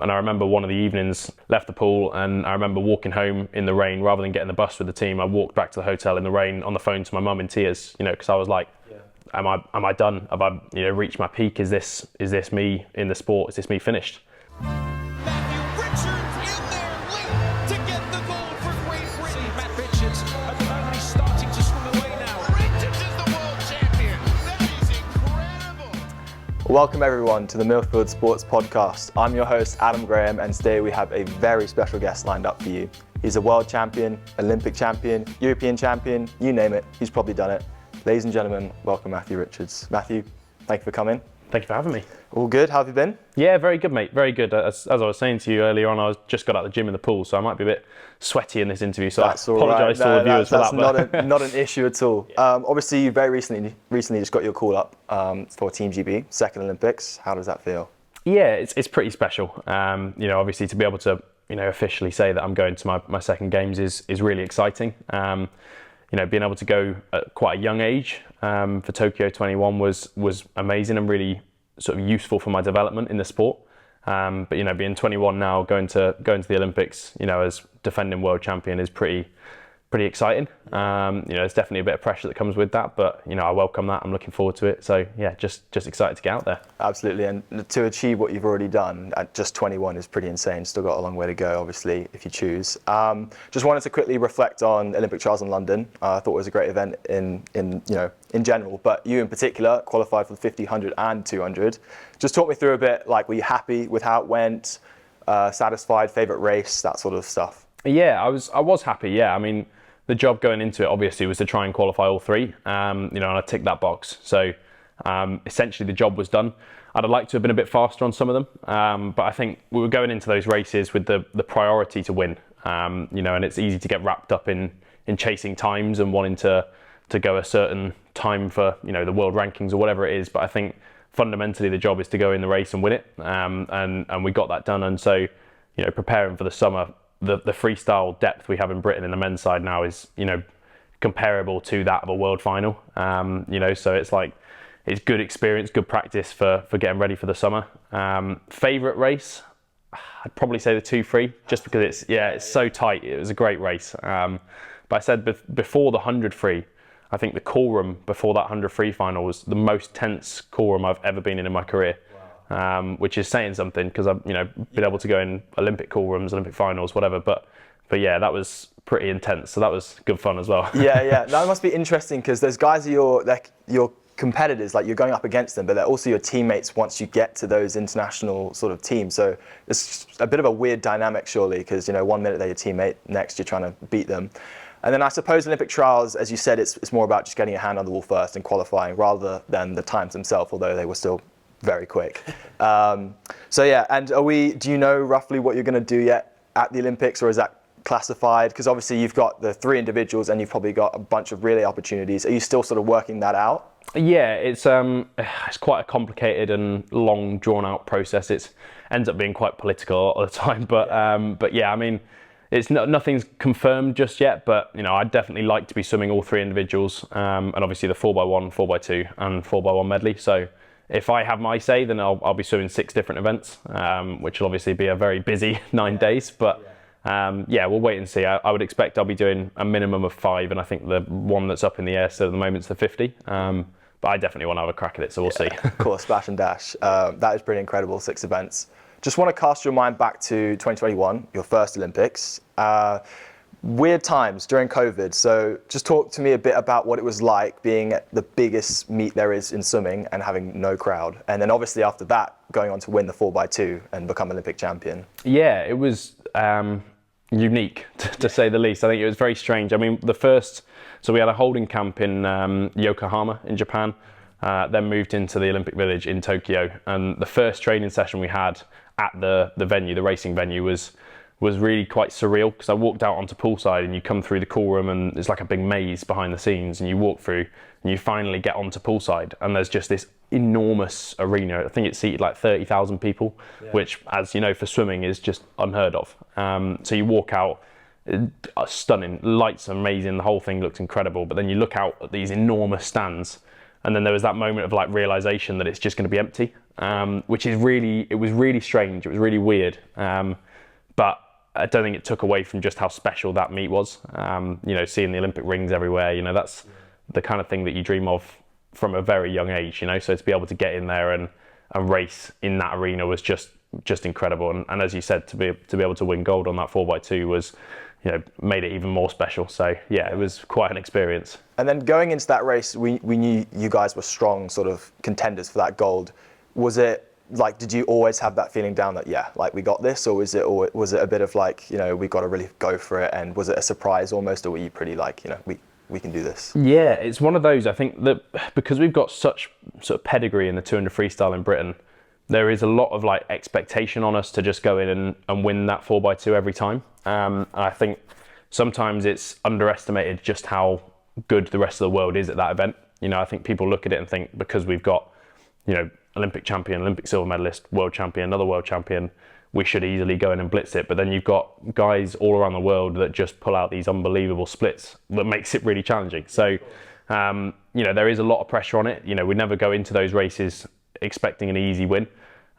And I remember one of the evenings, left the pool, and I remember walking home in the rain rather than getting the bus with the team. I walked back to the hotel in the rain on the phone to my mum in tears, because I was like, am I done? Have I reached my peak? Is this me in the sport? Is this me finished? Welcome everyone to the Millfield Sports Podcast. I'm your host Adam Graham, and today we have a very special guest lined up for you. He's a world champion, Olympic champion, European champion, you name it, he's probably done it. Ladies and gentlemen, welcome Matthew Richards. Matthew, thank you for coming. Thank you for having me. All good, how have you been? Yeah, very good, mate, very good. As I was saying to you earlier on, I just got out of the gym in the pool, so I might be a bit sweaty in this interview, so that's I apologise to all the viewers for that. That's not an issue at all. Yeah. Obviously, you very recently just got your call up for Team GB, second Olympics. How does that feel? Yeah, it's pretty special. Obviously to be able to officially say that I'm going to my second games is really exciting. Being able to go at quite a young age for Tokyo 21 was amazing and really sort of useful for my development in the sport. But being 21 now, going to the Olympics, as defending world champion is pretty exciting. There's definitely a bit of pressure that comes with that, but I welcome that. I'm looking forward to it. So yeah, just excited to get out there. Absolutely, and to achieve what you've already done at just 21 is pretty insane. Still got a long way to go, obviously, if you choose. Just wanted to quickly reflect on Olympic trials in London. I thought it was a great event in general, but you in particular qualified for the 50, 100 and 200. Just talk me through a bit, were you happy with how it went, satisfied, favourite race, that sort of stuff? Yeah, I was happy, yeah. I mean, the job going into it obviously was to try and qualify all three, and I ticked that box. So essentially the job was done. I'd have liked to have been a bit faster on some of them, but I think we were going into those races with the priority to win, and it's easy to get wrapped up in chasing times and wanting to go a certain time for the world rankings or whatever it is. But I think fundamentally the job is to go in the race and win it, and we got that done. And so preparing for the summer, the freestyle depth we have in Britain in the men's side now is comparable to that of a world final. So it's good experience, good practice for getting ready for the summer. Favourite race, I'd probably say the 2-3, just because it's so tight. It was a great race. But I said before the 100 free, I think the call room before that 100 free final was the most tense call room I've ever been in my career. Which is saying something, because I've been able to go in Olympic call rooms, Olympic finals, whatever. But yeah, that was pretty intense. So that was good fun as well. Yeah. That must be interesting, because those guys are your competitors, you're going up against them, but they're also your teammates once you get to those international sort of teams. So it's a bit of a weird dynamic, surely, because 1 minute they're your teammate, next you're trying to beat them. And then I suppose Olympic trials, as you said, it's more about just getting your hand on the wall first and qualifying rather than the times themselves, although they were still very quick. So yeah, and do you know roughly what you're going to do yet at the Olympics, or is that classified? Because obviously you've got the 3 individuals and you've probably got a bunch of relay opportunities. Are you still sort of working that out? Yeah, it's quite a complicated and long drawn out process. It ends up being quite political all the time, but yeah, I mean, nothing's confirmed just yet, but I'd definitely like to be swimming all 3 individuals, and obviously the 4x1, 4x2 and 4x1 medley. So if I have my say, then I'll be swimming 6 different events, which will obviously be a very busy 9 days. But we'll wait and see. I would expect I'll be doing a minimum of 5, and I think the one that's up in the air, so at the moment's the 50. But I definitely want to have a crack at it, so we'll see. Of course, splash and dash. That is pretty incredible, 6 events. Just want to cast your mind back to 2021, your first Olympics. Weird times during COVID, so just talk to me a bit about what it was like being at the biggest meet there is in swimming and having no crowd, and then obviously after that going on to win the 4x2 and become Olympic champion. Yeah, it was unique to say the least. I think it was very strange. I mean, so we had a holding camp in Yokohama in Japan, then moved into the Olympic Village in Tokyo, and the first training session we had at the venue, the racing venue, was really quite surreal, because I walked out onto poolside and you come through the cool room and there's like a big maze behind the scenes, and you walk through and you finally get onto poolside and there's just this enormous arena. I think it seated like 30,000 people, which, as you know, for swimming is just unheard of. So you walk out, stunning, lights amazing, the whole thing looks incredible, but then you look out at these enormous stands, and then there was that moment of realization that it's just going to be empty. which is it was really strange. It was really weird. But I don't think it took away from just how special that meet was. Seeing the Olympic rings everywhere, that's the kind of thing that you dream of from a very young age, So to be able to get in there and race in that arena was just incredible. And as you said, to be able to win gold on that 4x2 was, made it even more special. So yeah, it was quite an experience. And then going into that race, we knew you guys were strong sort of contenders for that gold. Was it like, did you always have that feeling down that, we got this, or was it a bit of like, we got to really go for it? And was it a surprise almost, or were you pretty like, we can do this? Yeah, it's one of those. I think that because we've got such sort of pedigree in the 200 freestyle in Britain, there is a lot of like expectation on us to just go in and win that 4x2 every time. And I think sometimes it's underestimated just how good the rest of the world is at that event. I think people look at it and think because we've got, Olympic champion, Olympic silver medalist, world champion, another world champion, we should easily go in and blitz it. But then you've got guys all around the world that just pull out these unbelievable splits that makes it really challenging. So, there is a lot of pressure on it. We never go into those races expecting an easy win.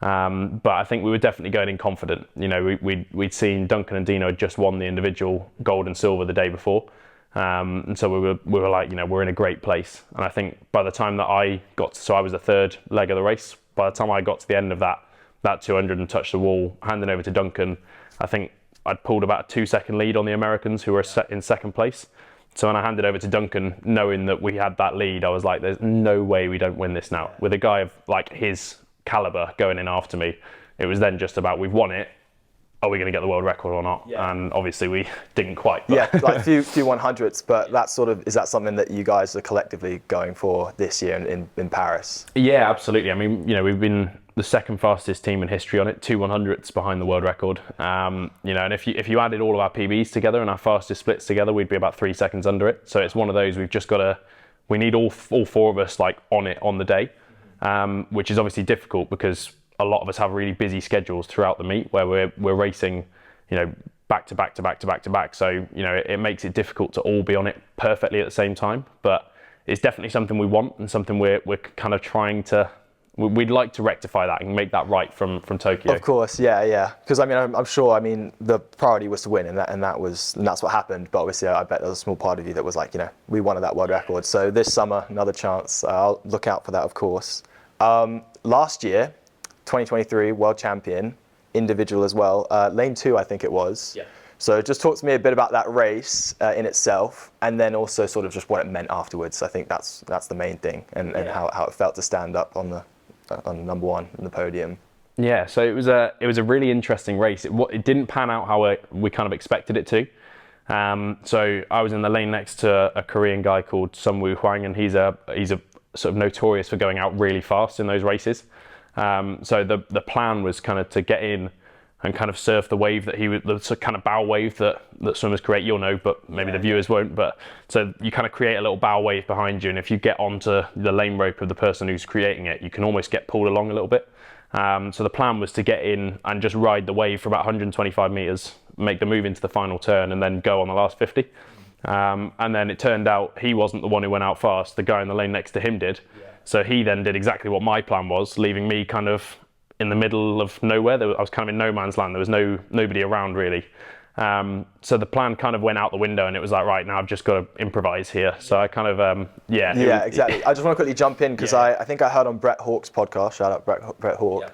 But I think we were definitely going in confident. We'd seen Duncan and Dino had just won the individual gold and silver the day before. And so we were like, we're in a great place. And I think by the time that I was the third leg of the race. By the time I got to the end of that 200 and touched the wall, handing over to Duncan, I think I'd pulled about a 2-second lead on the Americans who were in second place. So when I handed over to Duncan, knowing that we had that lead, I was like, there's no way we don't win this now. With a guy of like his caliber going in after me, it was then just about, we've won it. Are we going to get the world record or not? Yeah. And obviously we didn't quite. But. Yeah, like few 100s, but is that something that you guys are collectively going for this year in Paris? Yeah, absolutely. I mean, we've been the second fastest team in history on it, 2 100s behind the world record. And if you added all of our PBs together and our fastest splits together, we'd be about 3 seconds under it. So it's one of those, we need all four of us like on it on the day, which is obviously difficult because a lot of us have really busy schedules throughout the meet where we're racing, back to back to back to back to back. So, it makes it difficult to all be on it perfectly at the same time. But it's definitely something we want and something we're kind of trying to. We'd like to rectify that and make that right from Tokyo. Of course, yeah. Because I'm sure. The priority was to win, and that's what happened. But obviously, I bet there was a small part of you that was like, we wanted that world record. So this summer, another chance. I'll look out for that, of course. Last year, 2023 world champion, individual as well. Lane 2, I think it was. Yeah. So just talk to me a bit about that race in itself, and then also sort of just what it meant afterwards. I think that's the main thing, and how it felt to stand up on number one in the podium. Yeah, so it was a really interesting race. It didn't pan out how we kind of expected it to. So I was in the lane next to a Korean guy called Sungwoo Hwang, and he's a sort of notorious for going out really fast in those races. So the plan was kind of to get in and kind of surf the wave that the kind of bow wave that swimmers create. You'll know, but maybe the viewers won't. But so you kind of create a little bow wave behind you, and if you get onto the lane rope of the person who's creating it, you can almost get pulled along a little bit. So the plan was to get in and just ride the wave for about 125 meters, make the move into the final turn, and then go on the last 50. And then it turned out he wasn't the one who went out fast. The guy in the lane next to him did. Yeah. So he then did exactly what my plan was, leaving me kind of in the middle of nowhere. I was kind of in no man's land. There was nobody around really. So the plan kind of went out the window, and it was like, right, now I've just got to improvise here. So I kind of, exactly. I just want to quickly jump in because I think I heard on Brett Hawke's podcast, shout out Brett Hawke,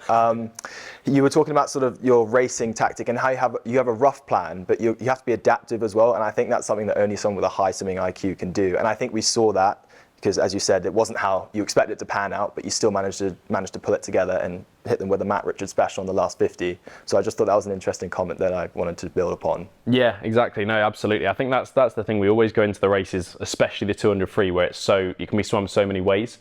you were talking about sort of your racing tactic and how you have a rough plan, but you have to be adaptive as well. And I think that's something that only someone with a high swimming IQ can do. And I think we saw that because, as you said, it wasn't how you expected it to pan out, but you still managed to pull it together and hit them with a Matt Richards special on the last 50. So I just thought that was an interesting comment that I wanted to build upon. Yeah, exactly. No, absolutely. I think that's the thing. We always go into the races, especially the 200 free, where you can be swum so many ways.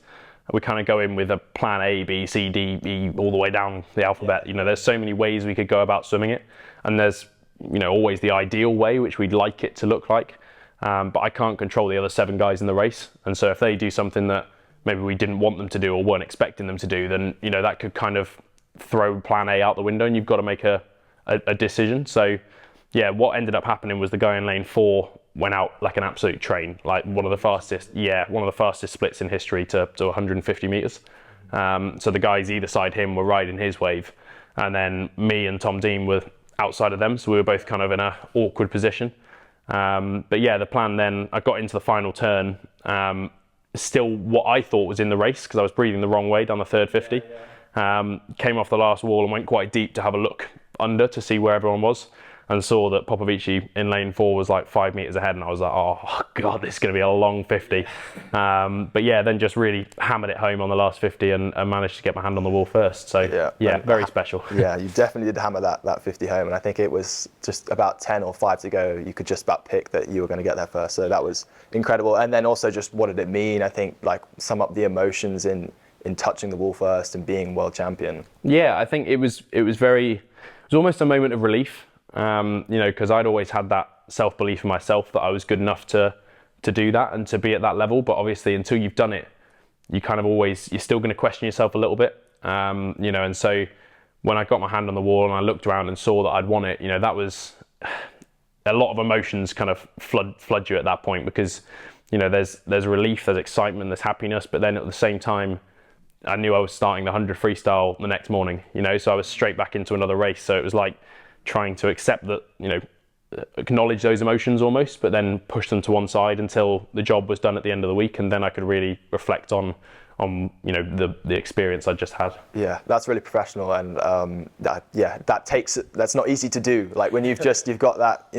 We kind of go in with a plan A, B, C, D, E, all the way down the alphabet. There's so many ways we could go about swimming it, and there's always the ideal way, which we'd like it to look like. But I can't control the other 7 guys in the race. And so if they do something that maybe we didn't want them to do or weren't expecting them to do, then, that could kind of throw plan A out the window, and you've got to make a decision. So yeah, what ended up happening was the guy in lane 4 went out like an absolute train, like one of the fastest splits in history to 150 meters. So the guys either side him were riding his wave, and then me and Tom Dean were outside of them, so we were both kind of in a awkward position. But yeah, the plan then, I got into the final turn, still what I thought was in the race, because I was breathing the wrong way down the third 50. Came off the last wall and went quite deep to have a look under to see where everyone was, and saw that Popovici in lane 4 was like 5 meters ahead, and I was like, oh god, this is going to be a long 50. But yeah, then just really hammered it home on the last 50 and managed to get my hand on the wall first. So yeah, very special. Yeah, you definitely did hammer that 50 home, and I think it was just about 10 or 5 to go. You could just about pick that you were going to get there first. So that was incredible. And then also just what did it mean? I think like sum up the emotions in touching the wall first and being world champion. Yeah, I think it was almost a moment of relief. Because I'd always had that self-belief in myself that I was good enough to do that and to be at that level. But obviously, until you've done it, you're still going to question yourself a little bit. And so when I got my hand on the wall and I looked around and saw that I'd won it, that was a lot of emotions kind of flood you at that point, because there's relief, there's excitement, there's happiness, but then at the same time, I knew I was starting the 100 freestyle the next morning. So I was straight back into another race. So it was like trying to accept that, acknowledge those emotions almost, but then push them to one side until the job was done at the end of the week, and then I could really reflect on the experience I just had. Yeah, that's really professional, and that's not easy to do. Like when you've got that,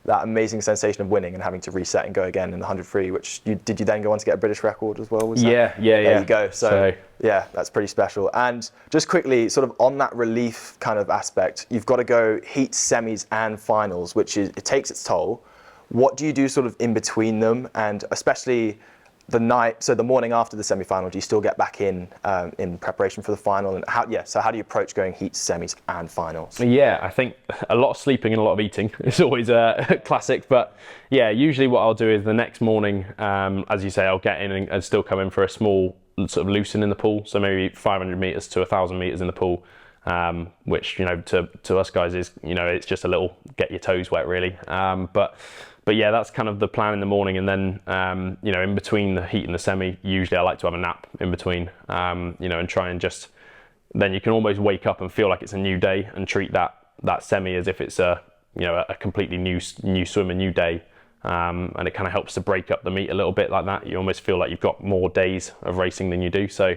that amazing sensation of winning and having to reset and go again in the 100 free, which did you then go on to get a British record as well? Yeah. There you go. So yeah, that's pretty special. And just quickly, sort of on that relief kind of aspect, you've got to go heats, semis and finals, it takes its toll. What do you do sort of in between them? And especially the morning after the semi-final, do you still get back in preparation for the final? And how do you approach going heats, semis and finals? Yeah, I think a lot of sleeping and a lot of eating is always a classic. But yeah, usually what I'll do is the next morning, as you say, I'll get in and still come in for a small sort of loosen in the pool. So maybe 500 meters to 1,000 meters in the pool, which, to us guys is, it's just a little get your toes wet really. But yeah, that's kind of the plan in the morning, and then in between the heat and the semi, usually I like to have a nap in between, and try and just then you can almost wake up and feel like it's a new day and treat that semi as if it's a completely new swim, a new day, and it kind of helps to break up the meet a little bit like that. You almost feel like you've got more days of racing than you do. So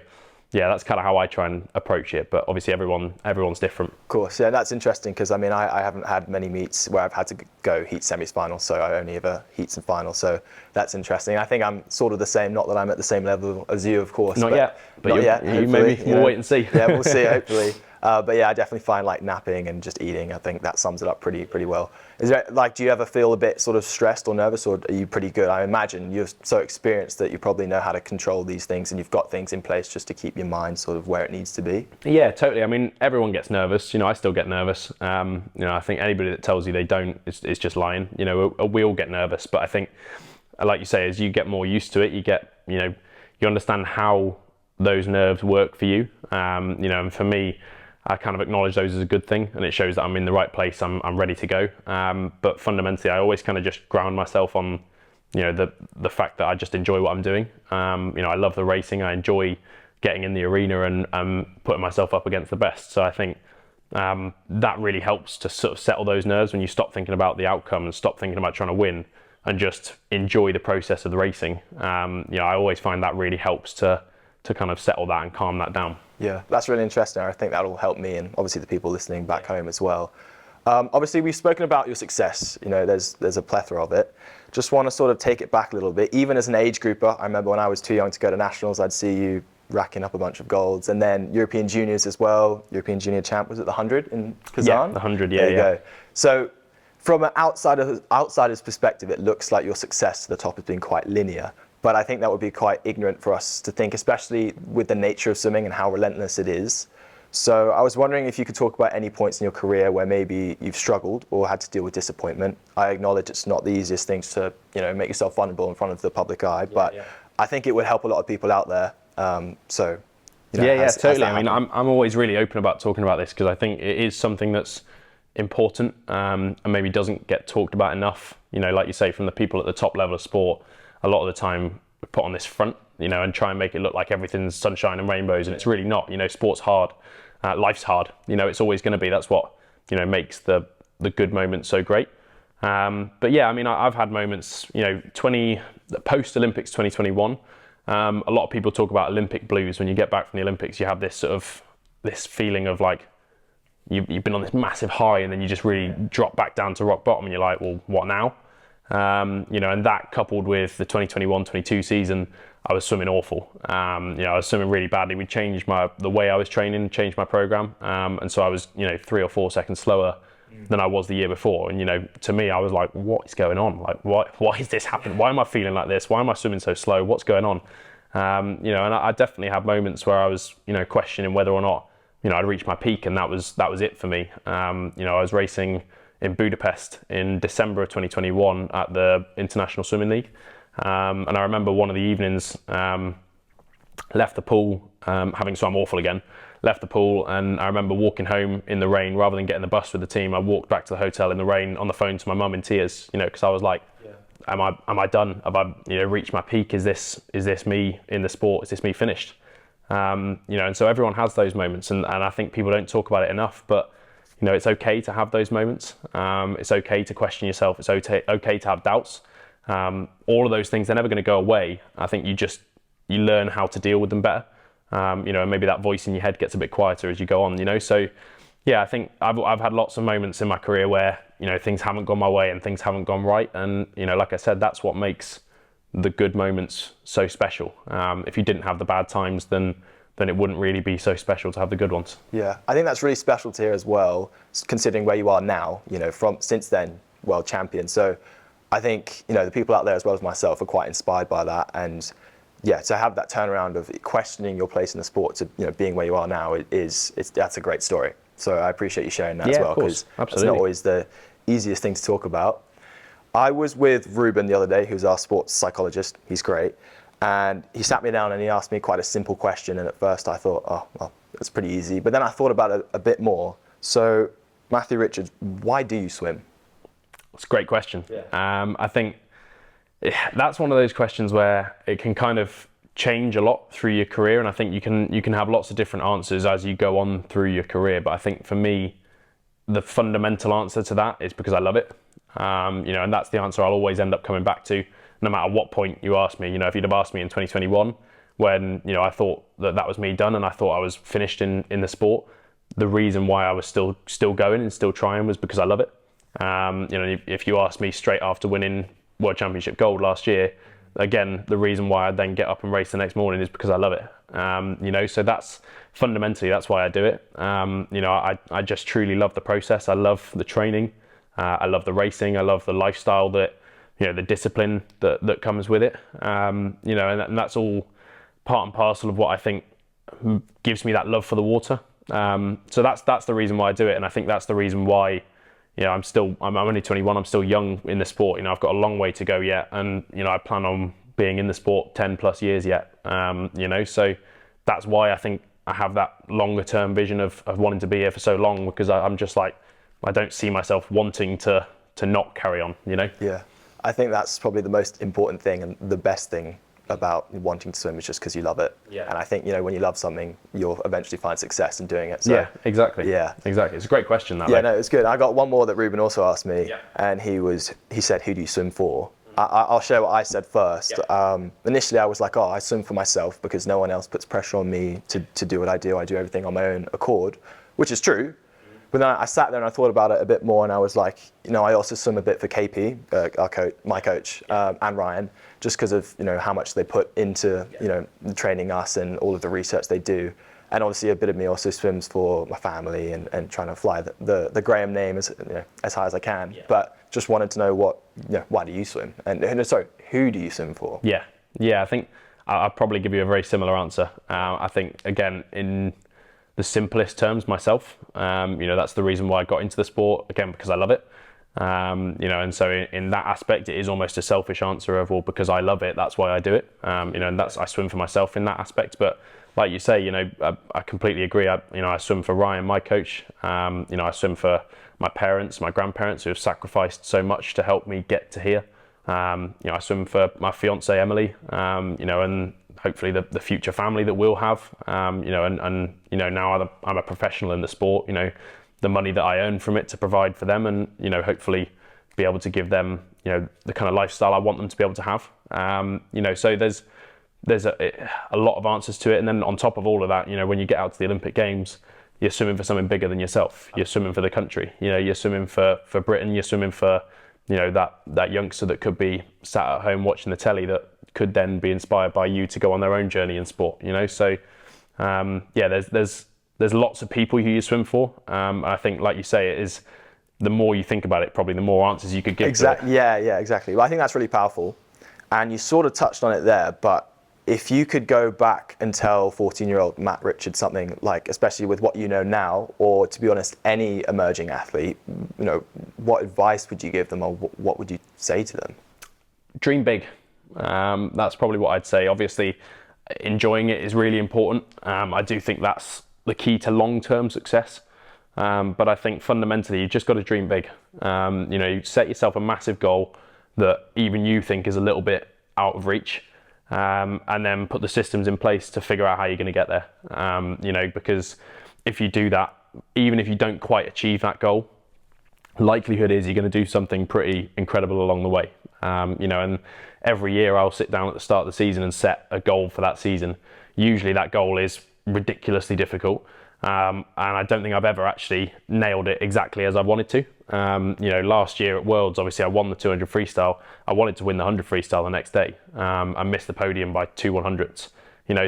yeah, that's kind of how I try and approach it. But obviously everyone's different. Of course, yeah, that's interesting, because I mean, I haven't had many meets where I've had to go heat, semis, finals, so I only ever heats and finals. So that's interesting. I think I'm sort of the same, not that I'm at the same level as you, of course. Not yet, but maybe we'll wait and see. Yeah, we'll see, hopefully. But yeah, I definitely find like napping and just eating, I think that sums it up pretty well. Is there, do you ever feel a bit sort of stressed or nervous, or are you pretty good? I imagine you're so experienced that you probably know how to control these things, and you've got things in place just to keep your mind sort of where it needs to be. Yeah, totally. I mean, everyone gets nervous. I still get nervous. I think anybody that tells you they don't is just lying. We all get nervous, but I think, like you say, as you get more used to it, you understand how those nerves work for you. And for me, I kind of acknowledge those as a good thing, and it shows that I'm in the right place. I'm ready to go. But fundamentally, I always kind of just ground myself on, the fact that I just enjoy what I'm doing. I love the racing. I enjoy getting in the arena and putting myself up against the best. So I think that really helps to sort of settle those nerves when you stop thinking about the outcome and stop thinking about trying to win and just enjoy the process of the racing. I always find that really helps to kind of settle that and calm that down. Yeah, that's really interesting. I think that'll help me and obviously the people listening back home as well. Obviously, we've spoken about your success. There's a plethora of it. Just want to sort of take it back a little bit. Even as an age grouper, I remember when I was too young to go to nationals, I'd see you racking up a bunch of golds, and then European juniors as well. European junior champ, was it the 100 in Kazan? Yeah, the 100, yeah. There you go. So from an outsider's perspective, it looks like your success to the top has been quite linear. But I think that would be quite ignorant for us to think, especially with the nature of swimming and how relentless it is. So I was wondering if you could talk about any points in your career where maybe you've struggled or had to deal with disappointment. I acknowledge it's not the easiest things to, make yourself vulnerable in front of the public eye, but I think it would help a lot of people out there. Totally. I mean, I'm always really open about talking about this because I think it is something that's important and maybe doesn't get talked about enough. Like you say, from the people at the top level of sport, a lot of the time we put on this front and try and make it look like everything's sunshine and rainbows, and it's really not. Sport's hard, life's hard. It's always going to be. That's what makes the good moments so great. But yeah, I mean, I've had moments. Post Olympics 2021. A lot of people talk about Olympic blues. When you get back from the Olympics, you have this feeling of like you've been on this massive high, and then you just really drop back down to rock bottom, and you're like, well, what now? And that coupled with the 2021-22 season, I was swimming awful. I was swimming really badly. We changed the way I was training, changed my program, and so I was 3 or 4 seconds slower than I was the year before. And to me, I was like, what is going on? Like, why is this happening? Why am I feeling like this? Why am I swimming so slow? What's going on? And I definitely had moments where I was questioning whether or not I'd reached my peak, and that was it for me. I was racing in Budapest in December of 2021 at the International Swimming League. And I remember one of the evenings, left the pool, having swum awful again, left the pool, and I remember walking home in the rain rather than getting the bus with the team. I walked back to the hotel in the rain on the phone to my mum in tears, because I was like, am I done? Have I reached my peak? Is this me in the sport? Is this me finished? And so everyone has those moments, and I think people don't talk about it enough, but it's okay to have those moments. It's okay to question yourself. It's okay to have doubts. All of those things, they're never going to go away. I think you learn how to deal with them better. And maybe that voice in your head gets a bit quieter as you go on, So yeah, I think I've had lots of moments in my career where, things haven't gone my way and things haven't gone right. And, like I said, that's what makes the good moments so special. If you didn't have the bad times, then it wouldn't really be so special to have the good ones. Yeah, I think that's really special to hear as well, considering where you are now, since then, world champion. So I think, the people out there as well as myself are quite inspired by that. And yeah, to have that turnaround of questioning your place in the sport to, being where you are now, that's a great story. So I appreciate you sharing that as well, because it's not always the easiest thing to talk about. I was with Ruben the other day, who's our sports psychologist. He's great. And he sat me down and he asked me quite a simple question. And at first I thought, oh, well, that's pretty easy. But then I thought about it a bit more. So, Matthew Richards, why do you swim? It's a great question. Yeah. I think that's one of those questions where it can kind of change a lot through your career. And I think you can have lots of different answers as you go on through your career. But I think for me, the fundamental answer to that is because I love it. And that's the answer I'll always end up coming back to, no matter what point you ask me. If you'd have asked me in 2021, when I thought that was me done and I thought I was finished in the sport, the reason why I was still going and still trying was because I love it. If you ask me straight after winning World Championship gold last year, again, the reason why I then get up and race the next morning is because I love it. So that's fundamentally, that's why I do it. I just truly love the process. I love the training. I love the racing. I love the lifestyle that, the discipline that comes with it. And that's all part and parcel of what I think gives me that love for the water. So that's the reason why I do it. And I think that's the reason why, I'm only 21. I'm still young in the sport. I've got a long way to go yet. And, I plan on being in the sport 10 plus years yet. So that's why I think I have that longer term vision of wanting to be here for so long, because I'm just like, I don't see myself wanting to not carry on, Yeah, I think that's probably the most important thing and the best thing about wanting to swim is just because you love it. Yeah. And I think, when you love something, you'll eventually find success in doing it. So, yeah, exactly. Yeah. Exactly. It's a great question, that. Yeah, no, it's good. I got one more that Ruben also asked me, Yeah. and he said, who do you swim for? I'll share what I said first. Yeah. Initially, I was like, I swim for myself because no one else puts pressure on me to do what I do. I do everything on my own accord, which is true. But then I sat there and I thought about it a bit more, and I was like, I also swim a bit for KP, my coach, and Ryan, just because of how much they put into training us and all of the research they do. And obviously a bit of me also swims for my family and trying to fly the Graham name as high as I can. Yeah. But just wanted to know why do you swim? And sorry, who do you swim for? Yeah. I think I'll probably give you a very similar answer. I think, again, in the simplest terms, myself. That's the reason why I got into the sport, again, because I love it. And so in that aspect, it is almost a selfish answer of, well, because I love it, that's why I do it. And I swim for myself in that aspect. But like you say, I completely agree. I swim for Ryan, my coach. I swim for my parents, my grandparents, who have sacrificed so much to help me get to here. I swim for my fiance Emily. And hopefully the future family that we'll have. And now I'm a professional in the sport. The money that I earn from it to provide for them, and hopefully be able to give them the kind of lifestyle I want them to be able to have. So there's a lot of answers to it, and then on top of all of that, when you get out to the Olympic Games, you're swimming for something bigger than yourself. You're swimming for the country. You're swimming for Britain. You're swimming for that youngster that could be sat at home watching the telly that could then be inspired by you to go on their own journey in sport. So there's lots of people who you swim for. I think, like you say, it is, the more you think about it, probably the more answers you could give. Exactly. Yeah, exactly. Well, I think that's really powerful, and you sort of touched on it there. But if you could go back and tell 14-year-old Matt Richards something, like, especially with what you know now, or to be honest, any emerging athlete, what advice would you give them, or what would you say to them? Dream big. That's probably what I'd say. Obviously, enjoying it is really important. I do think that's the key to long-term success. But I think fundamentally, you just got to dream big. You set yourself a massive goal that even you think is a little bit out of reach, and then put the systems in place to figure out how you're going to get there. Because if you do that, even if you don't quite achieve that goal, likelihood is you're going to do something pretty incredible along the way. And every year I'll sit down at the start of the season and set a goal for that season. Usually that goal is ridiculously difficult. And I don't think I've ever actually nailed it exactly as I wanted to. Last year at Worlds, obviously I won the 200 freestyle. I wanted to win the 100 freestyle the next day. I missed the podium by 2 100s.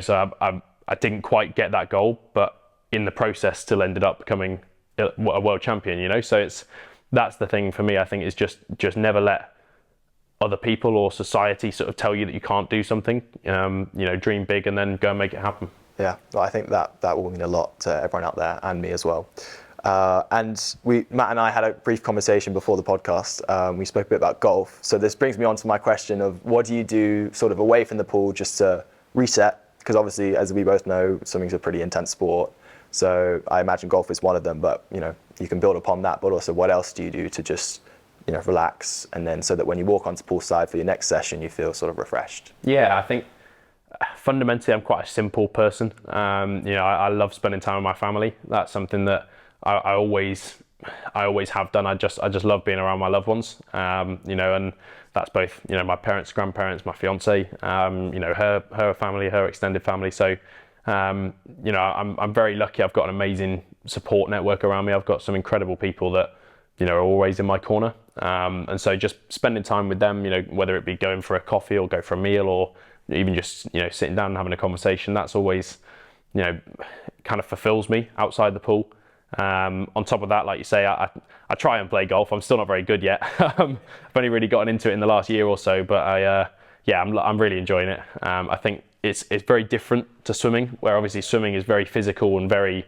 So I didn't quite get that goal, but in the process still ended up becoming a world champion. So that's the thing for me. I think is just never let other people or society sort of tell you that you can't do something. Dream big and then go and make it happen. Yeah, well, I think that will mean a lot to everyone out there, and me as well. Matt and I had a brief conversation before the podcast. We spoke a bit about golf. So this brings me on to my question of, what do you do sort of away from the pool just to reset? Because obviously, as we both know, swimming's a pretty intense sport. So I imagine golf is one of them, but you can build upon that. But also, what else do you do to just relax, and then so that when you walk onto poolside for your next session, you feel sort of refreshed? Yeah, I think fundamentally I'm quite a simple person. I love spending time with my family. That's something that I always have done. I just love being around my loved ones. And that's both my parents, grandparents, my fiance, her family, her extended family. So I'm very lucky. I've got an amazing support network around me. I've got some incredible people that are always in my corner. And so just spending time with them, whether it be going for a coffee or go for a meal, or even just sitting down and having a conversation, that's always kind of fulfills me outside the pool. On top of that, like you say, I try and play golf. I'm still not very good yet. I've only really gotten into it in the last year or so, but I'm really enjoying it. I think it's very different to swimming, where obviously swimming is very physical and very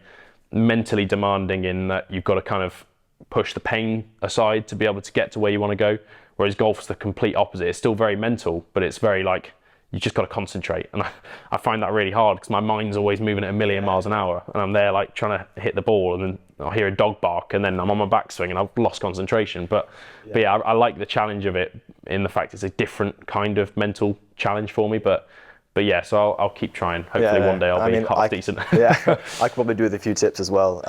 mentally demanding, in that you've got to kind of push the pain aside to be able to get to where you want to go. Whereas golf's the complete opposite. It's still very mental, but it's very like, you just got to concentrate. And I find that really hard, because my mind's always moving at a million miles an hour, and I'm there like trying to hit the ball, and then I'll hear a dog bark, and then I'm on my backswing and I've lost concentration. But I like the challenge of it, in the fact it's a different kind of mental challenge for me. But so I'll keep trying. Hopefully one day I'll be half decent. Yeah, I could probably do with a few tips as well.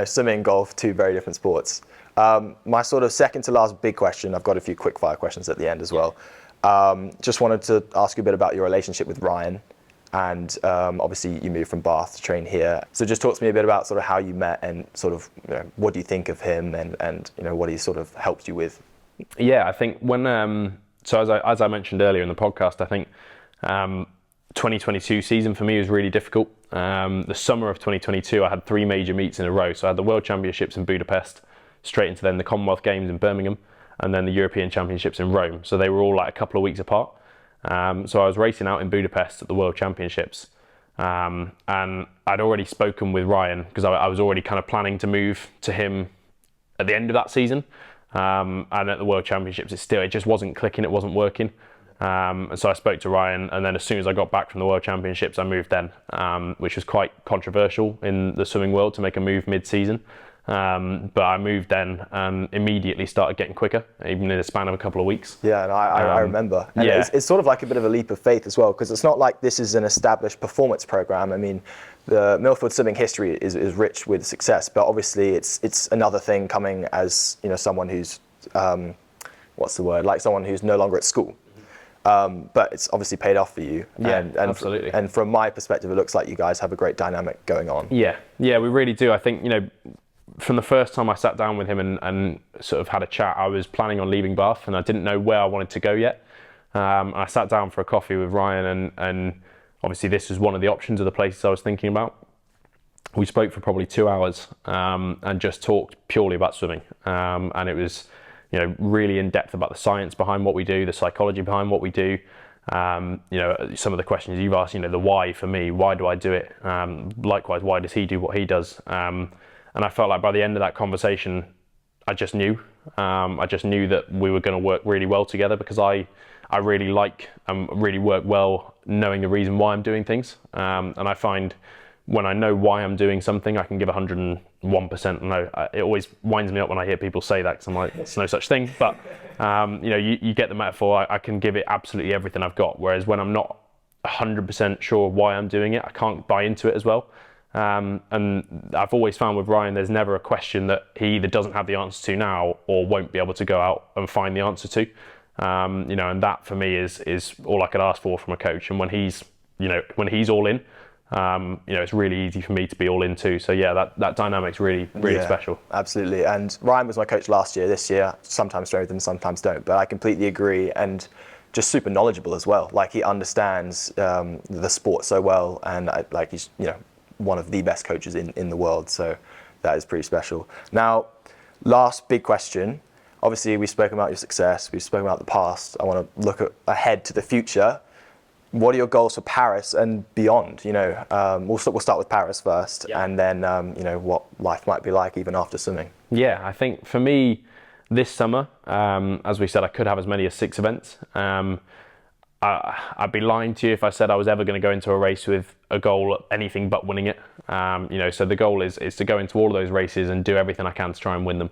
Swimming and golf, two very different sports. My sort of second to last big question, I've got a few quick fire questions at the end as well. Just wanted to ask you a bit about your relationship with Ryan, and obviously you moved from Bath to train here. So just talk to me a bit about sort of how you met, and sort of what do you think of him, and what he sort of helped you with. Yeah, I think when so as I mentioned earlier in the podcast, I think 2022 season for me was really difficult. The summer of 2022, I had 3 major meets in a row. So I had the World Championships in Budapest, straight into then the Commonwealth Games in Birmingham, and then the European Championships in Rome. So they were all like a couple of weeks apart. So I was racing out in Budapest at the World Championships. And I'd already spoken with Ryan, because I was already kind of planning to move to him at the end of that season. And at the World Championships, it just wasn't clicking, it wasn't working. And so I spoke to Ryan, and then as soon as I got back from the World Championships, I moved then, which was quite controversial in the swimming world to make a move mid-season. But I moved then and immediately started getting quicker, even in the span of a couple of weeks. Yeah, and I remember. And yeah. it's sort of like a bit of a leap of faith as well, because it's not like this is an established performance program. I mean, the Millfield swimming history is rich with success, but obviously it's another thing coming as, you know, someone who's, what's the word, like someone who's no longer at school. But it's obviously paid off for you. Yeah, and absolutely. And from my perspective, it looks like you guys have a great dynamic going on. Yeah, we really do. I think, you know, from the first time I sat down with him and sort of had a chat, I was planning on leaving Bath and I didn't know where I wanted to go yet. I sat down for a coffee with Ryan and obviously this was one of the options of the places I was thinking about. We spoke for probably 2 hours and just talked purely about swimming. And it was, you know, really in depth about the science behind what we do, the psychology behind what we do. You know, some of the questions you've asked, you know, the why for me, why do I do it? Likewise, why does he do what he does? And I felt like by the end of that conversation, I just knew that we were going to work really well together, because I really like and really work well knowing the reason why I'm doing things. And I find when I know why I'm doing something, I can give 101%. And it always winds me up when I hear people say that, because I'm like, it's no such thing. But you know, you get the metaphor. I can give it absolutely everything I've got. Whereas when I'm not 100% sure why I'm doing it, I can't buy into it as well. And I've always found with Ryan, there's never a question that he either doesn't have the answer to now or won't be able to go out and find the answer to. You know, and that for me is all I could ask for from a coach. And when he's all in, you know, it's really easy for me to be all in too. So yeah, that dynamic's really special. Absolutely. And Ryan was my coach last year. This year, sometimes strength and sometimes don't. But I completely agree, and just super knowledgeable as well. Like, he understands the sport so well, and he's, you know, one of the best coaches in the world. So that is pretty special. Now, last big question. Obviously, we've spoken about your success. We've spoken about the past. I want to look ahead to the future. What are your goals for Paris and beyond? You know, we'll start with Paris first, and then you know, what life might be like even after swimming. Yeah, I think for me, this summer, as we said, I could have as many as 6 events. I'd be lying to you if I said I was ever going to go into a race with a goal of anything but winning it. You know, so the goal is to go into all of those races and do everything I can to try and win them.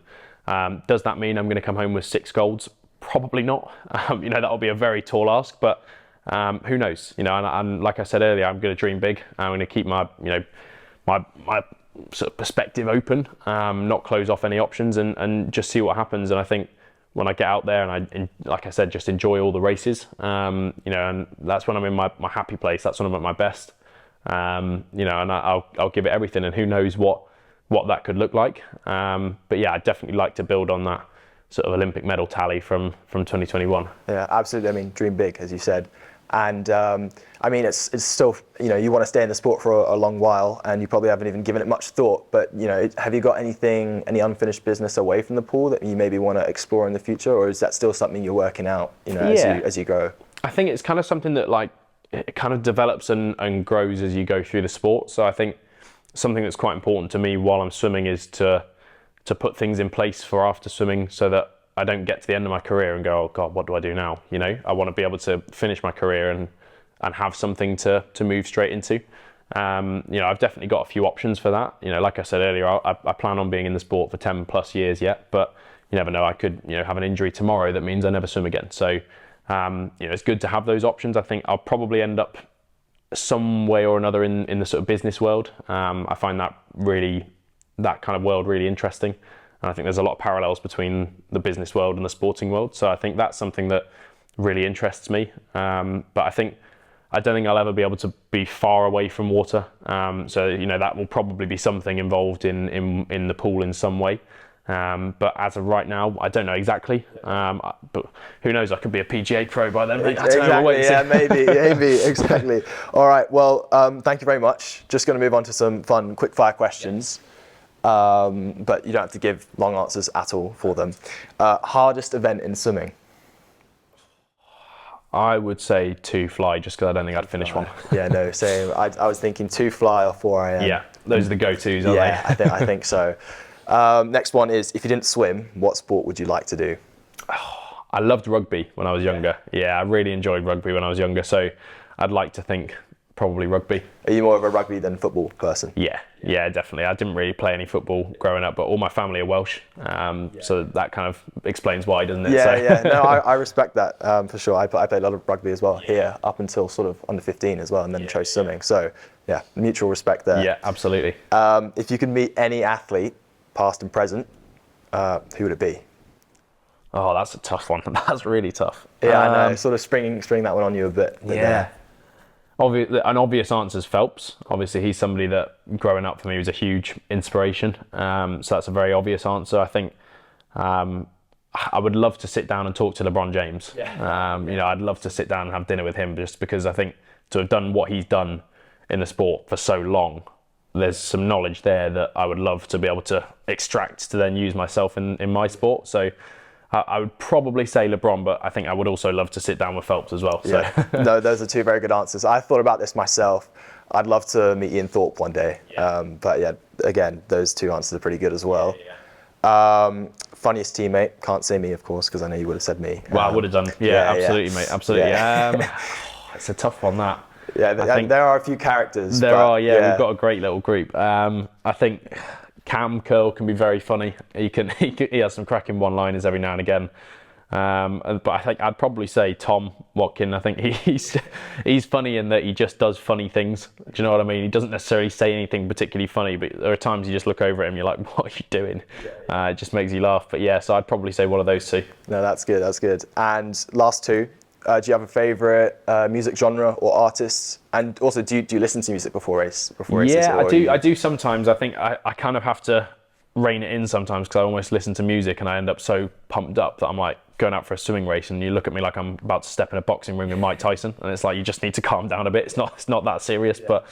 Does that mean I'm going to come home with 6 golds? Probably not. You know, that'll be a very tall ask, but who knows? You know, and like I said earlier, I'm going to dream big. I'm going to keep my sort of perspective open, not close off any options, and just see what happens. And I think when I get out there and like I said, just enjoy all the races, you know, and that's when I'm in my happy place. That's when I'm at my best, you know, and I'll give it everything, and who knows what that could look like. But yeah, I'd definitely like to build on that sort of Olympic medal tally from 2021. Yeah, absolutely. I mean, dream big, as you said. And I mean, it's still, you know, you want to stay in the sport for a long while, and you probably haven't even given it much thought. But, you know, have you got any unfinished business away from the pool that you maybe want to explore in the future, or is that still something you're working out, you know, as you go? I think it's kind of something that, like, it kind of develops and grows as you go through the sport. So I think something that's quite important to me while I'm swimming is to put things in place for after swimming, so that I don't get to the end of my career and go, oh God, what do I do now? You know, I want to be able to finish my career and have something to move straight into. You know, I've definitely got a few options for that. You know, like I said earlier, I plan on being in the sport for 10 plus years yet, but you never know. I could, you know, have an injury tomorrow that means I never swim again. So, you know, it's good to have those options. I think I'll probably end up some way or another in the sort of business world. I find that kind of world really interesting. And I think there's a lot of parallels between the business world and the sporting world. So I think that's something that really interests me. But I don't think I'll ever be able to be far away from water. So, you know, that will probably be something involved in the pool in some way. But as of right now, I don't know exactly. But who knows? I could be a PGA pro by then. Exactly. Yeah, maybe. Exactly. All right. Well, thank you very much. Just going to move on to some fun quick fire questions. But you don't have to give long answers at all for them. Hardest event in swimming? I would say 2 fly, just because I don't think I'd finish one. Yeah, no, same. I was thinking 2 fly or 4 a.m. Yeah, those are the go-tos, aren't they? I think so. Next one is, if you didn't swim, what sport would you like to do? I loved rugby when I was younger. Yeah, I really enjoyed rugby when I was younger. So I'd like to think probably rugby. Are you more of a rugby than football person? Yeah, definitely. I didn't really play any football growing up, but all my family are Welsh, so that kind of explains why, doesn't it? Yeah. No, I respect that for sure. I played a lot of rugby as well here, up until sort of under 15 as well, and then chose swimming. So yeah, mutual respect there. Yeah, absolutely. If you could meet any athlete, past and present, who would it be? Oh, that's a tough one. That's really tough. Yeah, I know. Sort of springing that one on you a bit. Yeah. An obvious answer is Phelps. Obviously, he's somebody that growing up for me was a huge inspiration. So that's a very obvious answer. I think I would love to sit down and talk to LeBron James. I'd love to sit down and have dinner with him, just because I think to have done what he's done in the sport for so long, there's some knowledge there that I would love to be able to extract to then use myself in my sport. So I would probably say LeBron, but I think I would also love to sit down with Phelps as well. So. Yeah. No, those are two very good answers. I thought about this myself. I'd love to meet Ian Thorpe one day. But yeah, again, those two answers are pretty good as well. Funniest teammate, can't say me, of course, because I know you would have said me. Well, I would have done. Absolutely, mate. Absolutely. It's a tough one, that. Yeah, I think there are a few characters. We've got a great little group. I think Cam Curl can be very funny. He has some cracking one-liners every now and again. But I think I'd probably say Tom Watkin. I think he's funny in that he just does funny things. Do you know what I mean? He doesn't necessarily say anything particularly funny, but there are times you just look over at him, you're like, what are you doing? It just makes you laugh. But yeah, so I'd probably say one of those two. No, that's good. That's good. And last two. Do you have a favourite music genre or artists? And also, do you listen to music before races? Yeah, I do. I do sometimes. I think I kind of have to rein it in sometimes, because I almost listen to music and I end up so pumped up that I'm like going out for a swimming race, and you look at me like I'm about to step in a boxing ring with Mike Tyson, and it's like you just need to calm down a bit. It's not that serious, but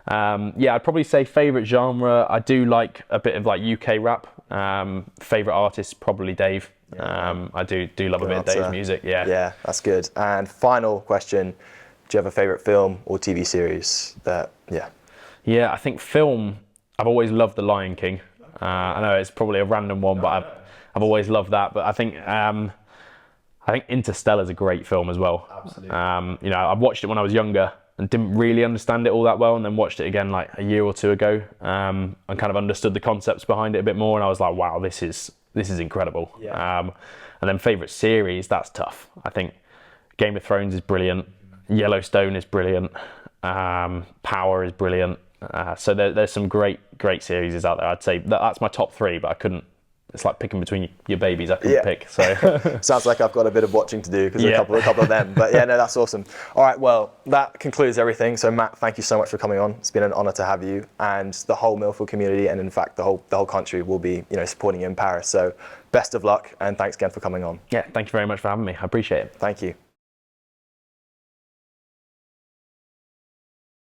I'd probably say favourite genre. I do like a bit of like UK rap. Favourite artist, probably Dave. I do love good a bit answer. Of Dave's music. Yeah, that's good. And final question: do you have a favourite film or TV series that? Yeah, I think film. I've always loved The Lion King. I know it's probably a random one, but I've always loved that. But I think Interstellar is a great film as well. Absolutely. I watched it when I was younger and didn't really understand it all that well, and then watched it again like a year or two ago, and kind of understood the concepts behind it a bit more, and I was like, wow, this is incredible. And then favourite series, that's tough. I think Game of Thrones is brilliant, Yellowstone is brilliant, Power is brilliant. So there's some great series out there. I'd say that's my top three, but I couldn't. It's like picking between your babies. I couldn't pick. So sounds like I've got a bit of watching to do, because a couple of them. But yeah, no, that's awesome. All right, well, that concludes everything. So Matt, thank you so much for coming on. It's been an honour to have you, and the whole Millfield community, and in fact the whole country will be supporting you in Paris. So best of luck, and thanks again for coming on. Yeah, thank you very much for having me. I appreciate it. Thank you.